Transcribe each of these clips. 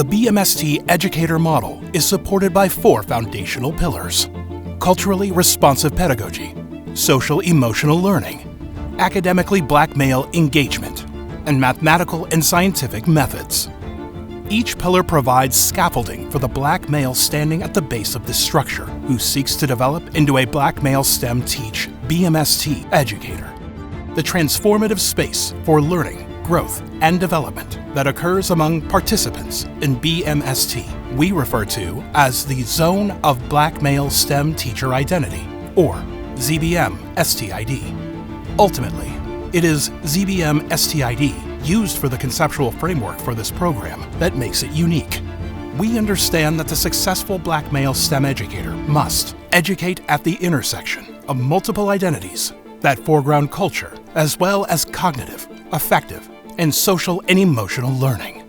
The BMST educator model is supported by 4 foundational pillars: culturally responsive pedagogy, social-emotional learning, academically black male engagement, and mathematical and scientific methods. Each pillar provides scaffolding for the black male standing at the base of this structure, who seeks to develop into a black male STEM teach BMST educator. The transformative space for learning, growth, and development that occurs among participants in BMST we refer to as the Zone of Black Male STEM Teacher Identity, or ZBM-STID. Ultimately, it is ZBM-STID used for the conceptual framework for this program that makes it unique. We understand that the successful black male STEM educator must educate at the intersection of multiple identities that foreground culture, as well as cognitive, affective, and social and emotional learning.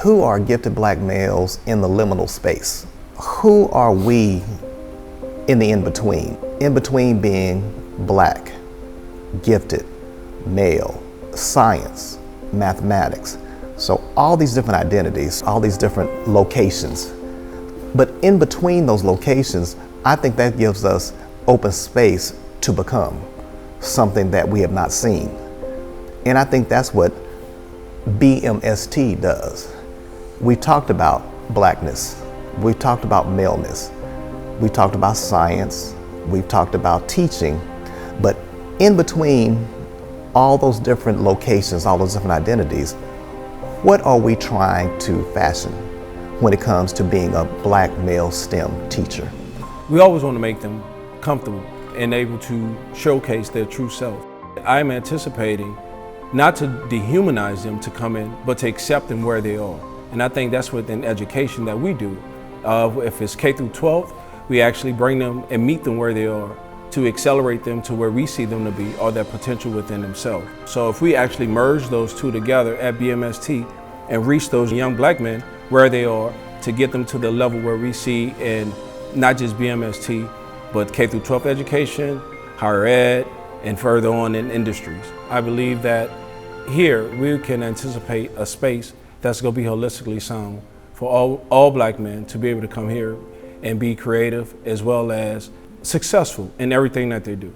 Who are gifted black males in the liminal space? Who are we in the in-between? In-between being black, gifted, male, science, mathematics. So all these different identities, all these different locations. But in between those locations, I think that gives us open space to become something that we have not seen. And I think that's what BMST does. We talked about blackness, we talked about maleness, we talked about science, we've talked about teaching, but in between all those different locations, all those different identities, what are we trying to fashion when it comes to being a black male STEM teacher? We always want to make them comfortable and able to showcase their true self. I'm anticipating not to dehumanize them to come in, but to accept them where they are. And I think that's within education that we do. If it's K through 12, we actually bring them and meet them where they are to accelerate them to where we see them to be, or their potential within themselves. So if we actually merge those two together at BMST and reach those young black men where they are to get them to the level where we see in not just BMST, but K through 12 education, higher ed, and further on in industries. I believe that here we can anticipate a space that's going to be holistically sound for all black men to be able to come here and be creative as well as successful in everything that they do.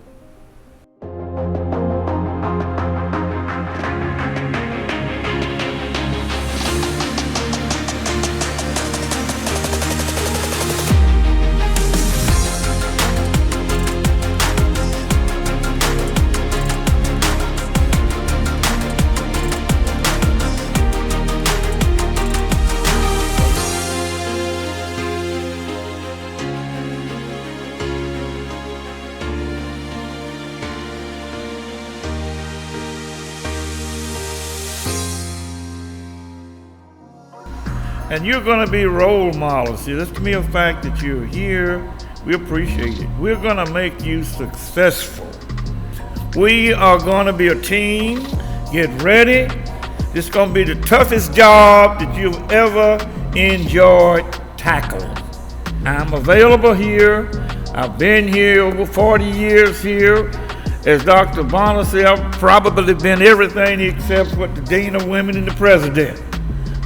And you're going to be role models. See, that's the mere fact that you're here, we appreciate it. We're going to make you successful. We are going to be a team. Get ready. This is going to be the toughest job that you've ever enjoyed tackling. I'm available here. I've been here over 40 years here. As Dr. Bonner said, I've probably been everything except what the Dean of Women and the President.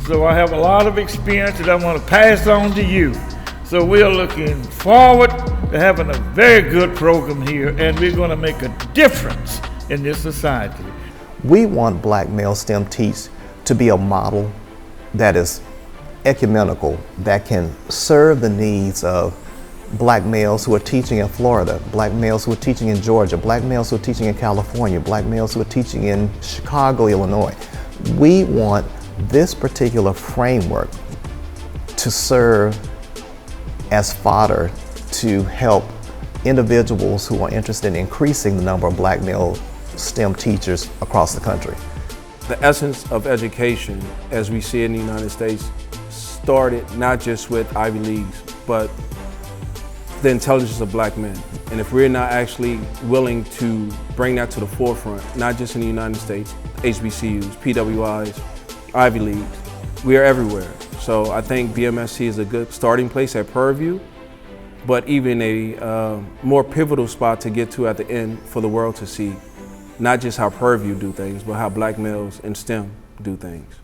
So I have a lot of experience that I want to pass on to you. So we're looking forward to having a very good program here, and we're going to make a difference in this society. We want black male STEM teach to be a model that is ecumenical, that can serve the needs of black males who are teaching in Florida, black males who are teaching in Georgia, black males who are teaching in California, black males who are teaching in Chicago, Illinois. We want this particular framework to serve as fodder to help individuals who are interested in increasing the number of black male STEM teachers across the country. The essence of education, as we see it in the United States, started not just with Ivy Leagues, but the intelligence of black men. And if we're not actually willing to bring that to the forefront, not just in the United States, HBCUs, PWIs, Ivy Leagues, we are everywhere. So I think BMST is a good starting place at Purview, but even a more pivotal spot to get to at the end for the world to see, not just how Purview do things, but how black males in STEM do things.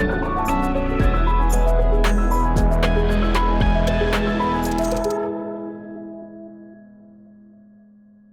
you.